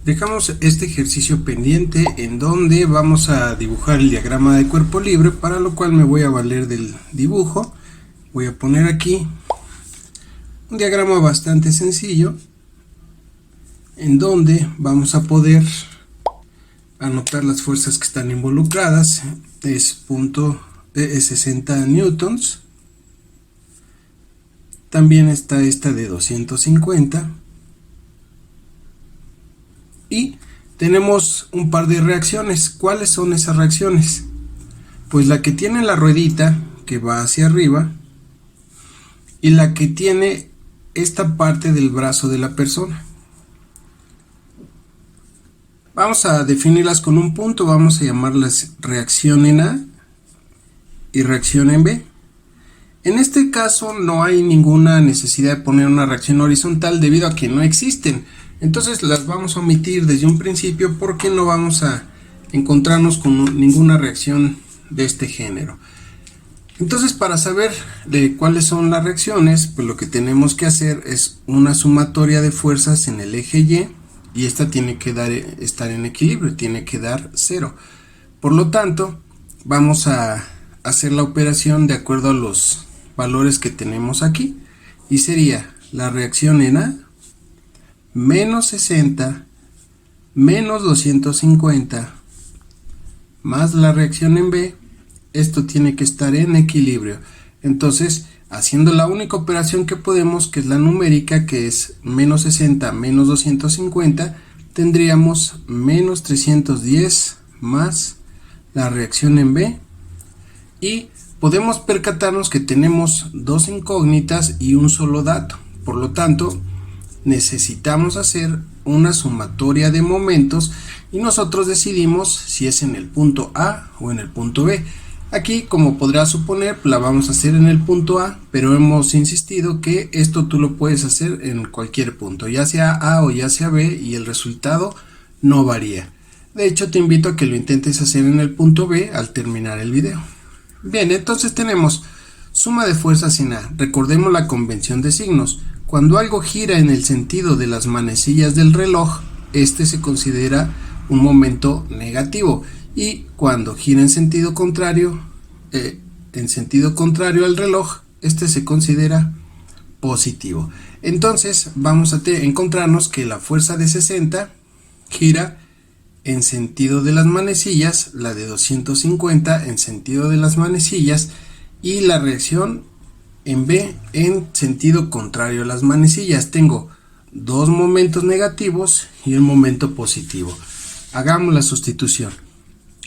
Dejamos este ejercicio pendiente en donde vamos a dibujar el diagrama de cuerpo libre, para lo cual me voy a valer del dibujo. Voy a poner aquí un diagrama bastante sencillo en donde vamos a poder anotar las fuerzas que están involucradas. Es 60 newtons. También está esta de 250. Y tenemos un par de reacciones. ¿Cuáles son esas reacciones? Pues la que tiene la ruedita que va hacia arriba y la que tiene esta parte del brazo de la persona. Vamos a definirlas con un punto. Vamos a llamarlas reacción en A y reacción en B. En este caso no hay ninguna necesidad de poner una reacción horizontal debido a que no existen. Entonces las vamos a omitir desde un principio porque no vamos a encontrarnos con ninguna reacción de este género. Entonces, para saber de cuáles son las reacciones, pues lo que tenemos que hacer es una sumatoria de fuerzas en el eje y esta tiene que estar en equilibrio, tiene que dar 0. Por lo tanto, vamos a hacer la operación de acuerdo a los valores que tenemos aquí, y sería la reacción en A menos 60 menos 250 más la reacción en B. Esto tiene que estar en equilibrio. Entonces, haciendo la única operación que podemos, que es la numérica, que es menos 60 menos 250, tendríamos menos 310 más la reacción en B, y podemos percatarnos que tenemos dos incógnitas y un solo dato. Por lo tanto, necesitamos hacer una sumatoria de momentos y nosotros decidimos si es en el punto A o en el punto B. Aquí, como podrás suponer, la vamos a hacer en el punto A, pero hemos insistido que esto tú lo puedes hacer en cualquier punto, ya sea A o ya sea B, y el resultado no varía. De hecho, te invito a que lo intentes hacer en el punto B al terminar el video. Bien, entonces tenemos suma de fuerzas en A. Recordemos la convención de signos. Cuando algo gira en el sentido de las manecillas del reloj, este se considera un momento negativo, y cuando gira en sentido contrario al reloj, este se considera positivo. Entonces vamos a encontrarnos que la fuerza de 60 gira en sentido de las manecillas, la de 250 en sentido de las manecillas, y la reacción en B en sentido contrario a las manecillas. Tengo dos momentos negativos y un momento positivo. Hagamos la sustitución.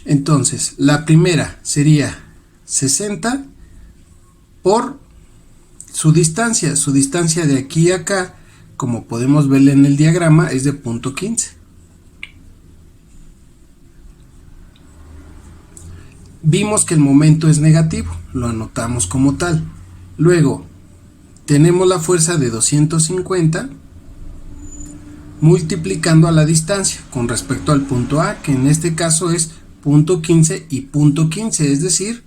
Entonces, la primera sería 60 por su distancia. Su distancia de aquí a acá, como podemos ver en el diagrama, es de 0.15. Vimos que el momento es negativo, lo anotamos como tal. Luego, tenemos la fuerza de 250 multiplicando a la distancia con respecto al punto A, que en este caso es 0.15 y 0.15, es decir,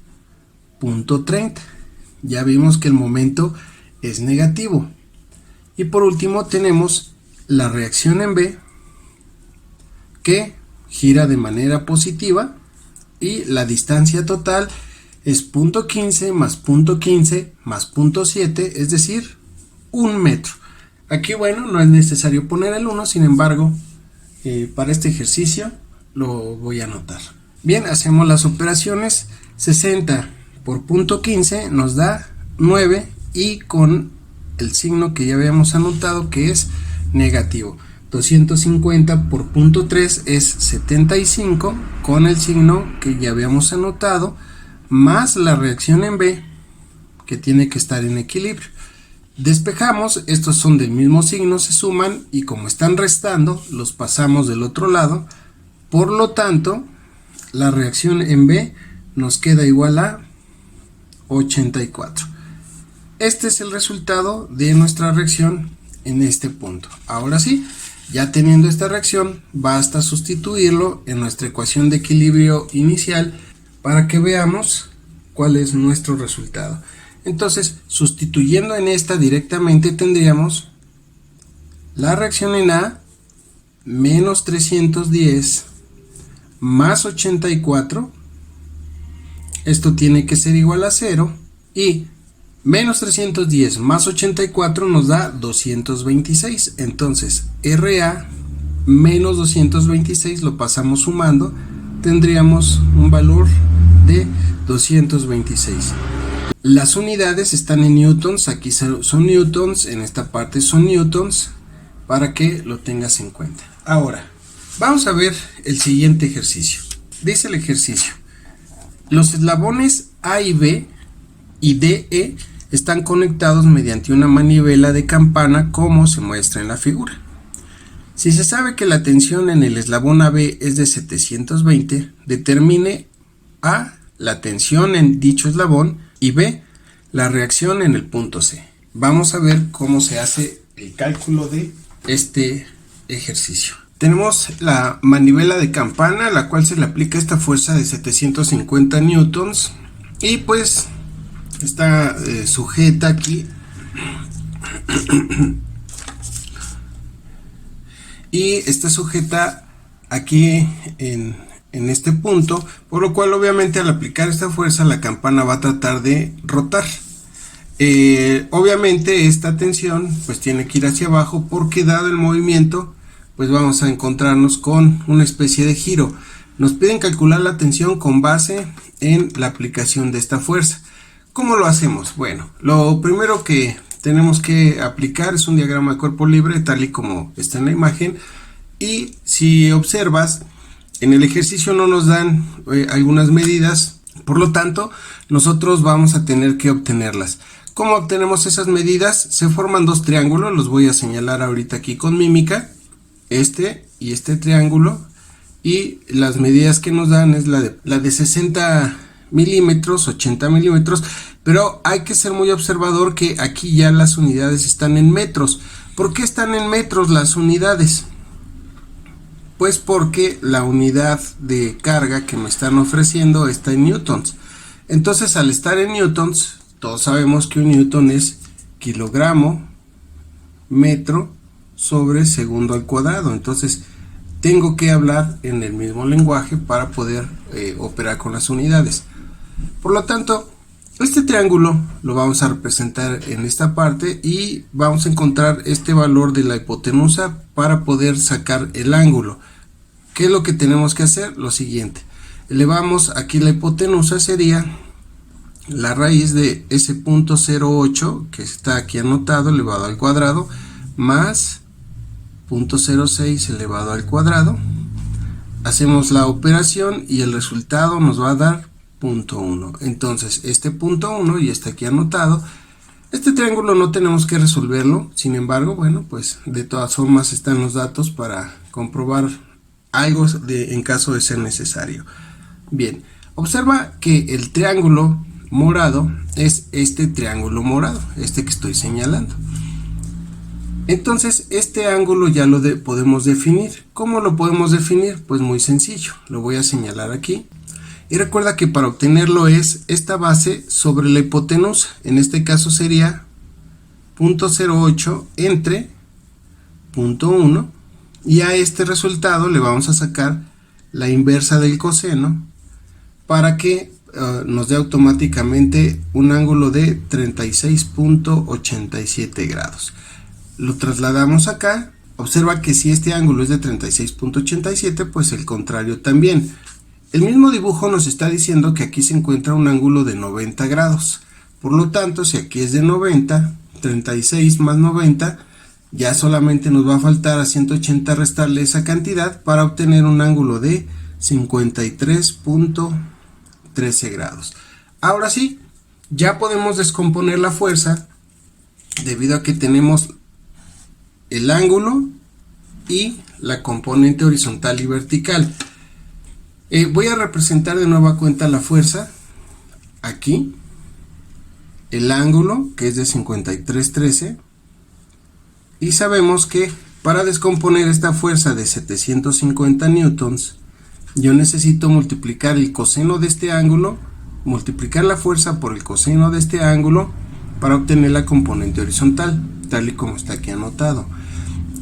0.30. Ya vimos que el momento es negativo. Y por último tenemos la reacción en B, que gira de manera positiva, y la distancia total es 0.15 más 0.15 más 0.7, es decir, 1 metro. Aquí, bueno, no es necesario poner el 1, sin embargo, para este ejercicio lo voy a anotar. Bien, hacemos las operaciones. 60 por 0.15 nos da 9, y con el signo que ya habíamos anotado, que es negativo. 250 por 0.3 es 75, con el signo que ya habíamos anotado, más la reacción en B, que tiene que estar en equilibrio. Despejamos, estos son del mismo signo, se suman, y como están restando, los pasamos del otro lado. Por lo tanto, la reacción en B nos queda igual a 84. Este es el resultado de nuestra reacción en este punto. Ahora sí, ya teniendo esta reacción, basta sustituirlo en nuestra ecuación de equilibrio inicial para que veamos cuál es nuestro resultado. Entonces, sustituyendo en esta directamente, tendríamos la reacción en A menos 310 más 84, esto tiene que ser igual a 0, y menos 310 más 84 nos da 226. Entonces RA menos 226 lo pasamos sumando, tendríamos un valor de 226. Las unidades están en newtons, aquí son newtons, en esta parte son newtons, para que lo tengas en cuenta. Ahora, vamos a ver el siguiente ejercicio. Dice el ejercicio: los eslabones A y B y D, E están conectados mediante una manivela de campana, como se muestra en la figura. Si se sabe que la tensión en el eslabón AB es de 720, determine A, la tensión en dicho eslabón, y B, la reacción en el punto C. Vamos a ver cómo se hace el cálculo de este ejercicio. Tenemos la manivela de campana, a la cual se le aplica esta fuerza de 750 newtons, y pues está sujeta aquí y está sujeta aquí en este punto, por lo cual obviamente al aplicar esta fuerza la campana va a tratar de rotar. Obviamente esta tensión pues tiene que ir hacia abajo, porque dado el movimiento pues vamos a encontrarnos con una especie de giro. Nos piden calcular la tensión con base en la aplicación de esta fuerza. ¿Cómo lo hacemos? Bueno, lo primero que tenemos que aplicar es un diagrama de cuerpo libre, tal y como está en la imagen, y si observas, en el ejercicio no nos dan algunas medidas, por lo tanto nosotros vamos a tener que obtenerlas. ¿Cómo obtenemos esas medidas? Se forman dos triángulos, los voy a señalar ahorita aquí con mímica, este y este triángulo, y las medidas que nos dan es la de 60 milímetros, 80 milímetros, pero hay que ser muy observador que aquí ya las unidades están en metros. ¿Por qué están en metros las unidades? Pues porque la unidad de carga que me están ofreciendo está en newtons. Entonces, al estar en newtons, todos sabemos que un newton es kilogramo metro sobre segundo al cuadrado. Entonces tengo que hablar en el mismo lenguaje para poder operar con las unidades. Por lo tanto, este triángulo lo vamos a representar en esta parte y vamos a encontrar este valor de la hipotenusa para poder sacar el ángulo. ¿Qué es lo que tenemos que hacer? Lo siguiente: elevamos aquí la hipotenusa, sería la raíz de ese punto 0,8 que está aquí anotado elevado al cuadrado, más 0.06 elevado al cuadrado. Hacemos la operación y el resultado nos va a dar 0.1. Entonces este 0.1 ya está aquí anotado. Este triángulo no tenemos que resolverlo, sin embargo, bueno, pues de todas formas están los datos para comprobar algo en caso de ser necesario. Bien, observa que el triángulo morado es este triángulo morado, este que estoy señalando. Entonces este ángulo ya lo podemos definir. ¿Cómo lo podemos definir? Pues muy sencillo, lo voy a señalar aquí. Y recuerda que para obtenerlo es esta base sobre la hipotenusa. En este caso sería 0.08 entre 0.1, y a este resultado le vamos a sacar la inversa del coseno para que nos dé automáticamente un ángulo de 36.87 grados. Lo trasladamos acá. Observa que si este ángulo es de 36.87, pues el contrario también. El mismo dibujo nos está diciendo que aquí se encuentra un ángulo de 90 grados. Por lo tanto, si aquí es de 90, 36 más 90, ya solamente nos va a faltar a 180 restarle esa cantidad para obtener un ángulo de 53.13 grados. Ahora sí, ya podemos descomponer la fuerza, debido a que tenemos el ángulo y la componente horizontal y vertical. Voy a representar de nueva cuenta la fuerza aquí, el ángulo que es de 53.13, y sabemos que para descomponer esta fuerza de 750 newtons yo necesito multiplicar el coseno de este ángulo, multiplicar la fuerza por el coseno de este ángulo para obtener la componente horizontal, tal y como está aquí anotado.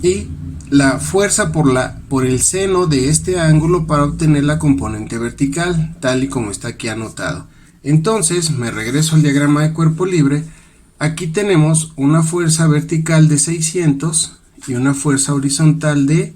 Y la fuerza por el seno de este ángulo para obtener la componente vertical, tal y como está aquí anotado. Entonces me regreso al diagrama de cuerpo libre. Aquí tenemos una fuerza vertical de 600 y una fuerza horizontal de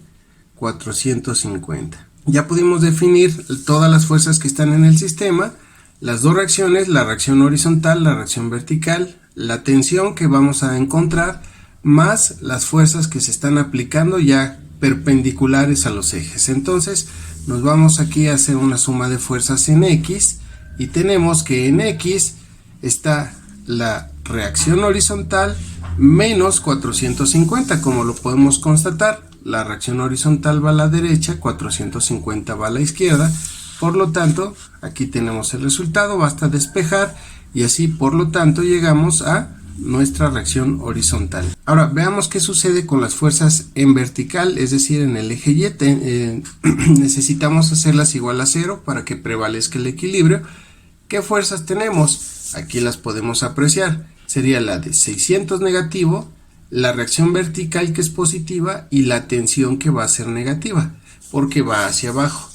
450. Ya pudimos definir todas las fuerzas que están en el sistema, las dos reacciones, la reacción horizontal, la reacción vertical, la tensión que vamos a encontrar, más las fuerzas que se están aplicando ya perpendiculares a los ejes. Entonces nos vamos aquí a hacer una suma de fuerzas en X y tenemos que en X está la reacción horizontal menos 450, como lo podemos constatar. La reacción horizontal va a la derecha, 450 va a la izquierda, por lo tanto aquí tenemos el resultado, basta despejar y así por lo tanto llegamos a nuestra reacción horizontal. Ahora veamos qué sucede con las fuerzas en vertical, es decir en el eje Y. Necesitamos hacerlas igual a 0 para que prevalezca el equilibrio. ¿Qué fuerzas tenemos? Aquí las podemos apreciar, sería la de 600 negativo, la reacción vertical que es positiva y la tensión que va a ser negativa porque va hacia abajo.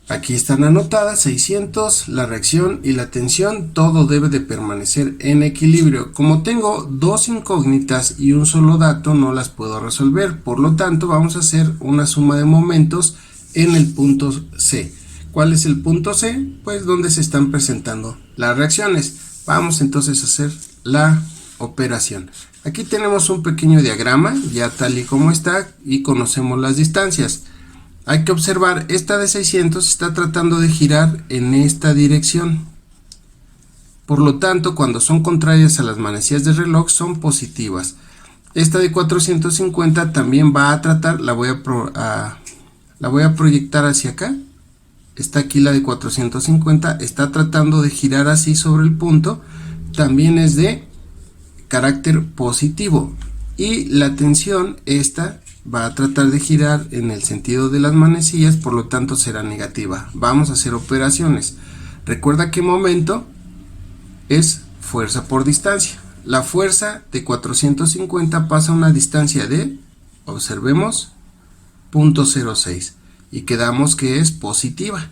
Aquí están anotadas 600, la reacción y la tensión, todo debe de permanecer en equilibrio. Como tengo dos incógnitas y un solo dato, no las puedo resolver, por lo tanto vamos a hacer una suma de momentos en el punto C. ¿Cuál es el punto C? Pues donde se están presentando las reacciones. Vamos entonces a hacer la operación. Aquí tenemos un pequeño diagrama, ya tal y como está, y conocemos las distancias. Hay que observar, esta de 600 está tratando de girar en esta dirección. Por lo tanto, cuando son contrarias a las manecillas del reloj, son positivas. Esta de 450 también va a tratar, la voy a proyectar hacia acá. Está aquí la de 450, está tratando de girar así sobre el punto, también es de carácter positivo. Y la tensión, esta va a tratar de girar en el sentido de las manecillas, por lo tanto será negativa. Vamos a hacer operaciones. Recuerda que momento es fuerza por distancia. La fuerza de 450 pasa a una distancia de, observemos, 0.06 y quedamos que es positiva.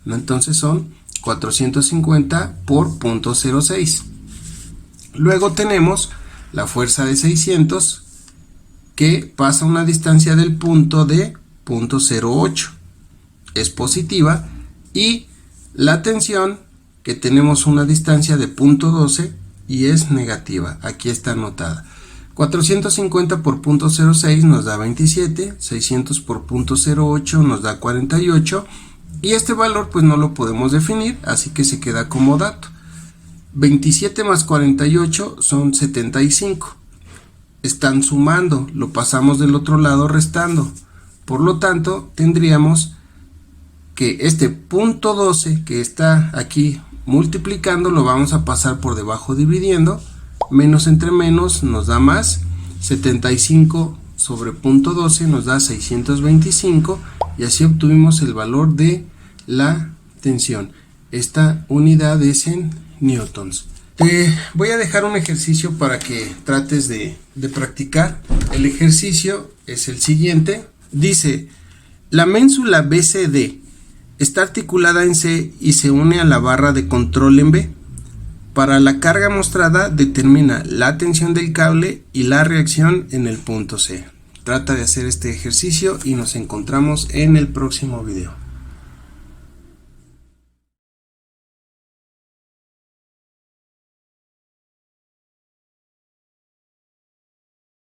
Entonces son 450 por 0.06. Luego tenemos la fuerza de 600 que pasa una distancia del punto de 0.08, es positiva, y la tensión que tenemos una distancia de 0.12 y es negativa, aquí está anotada. 450 por 0.06 nos da 27, 600 por 0.08 nos da 48 y este valor pues no lo podemos definir, así que se queda como dato. 27 más 48 son 75. Están sumando, lo pasamos del otro lado restando. Por lo tanto, tendríamos que este 0.12 que está aquí multiplicando lo vamos a pasar por debajo dividiendo. Menos entre menos nos da más. 75 sobre 0.12 nos da 625 y así obtuvimos el valor de la tensión. Esta unidad es en newtons. Te voy a dejar un ejercicio para que trates de practicar. El ejercicio es el siguiente. Dice, la ménsula BCD está articulada en C y se une a la barra de control en B. Para la carga mostrada determina la tensión del cable y la reacción en el punto C. Trata de hacer este ejercicio y nos encontramos en el próximo video.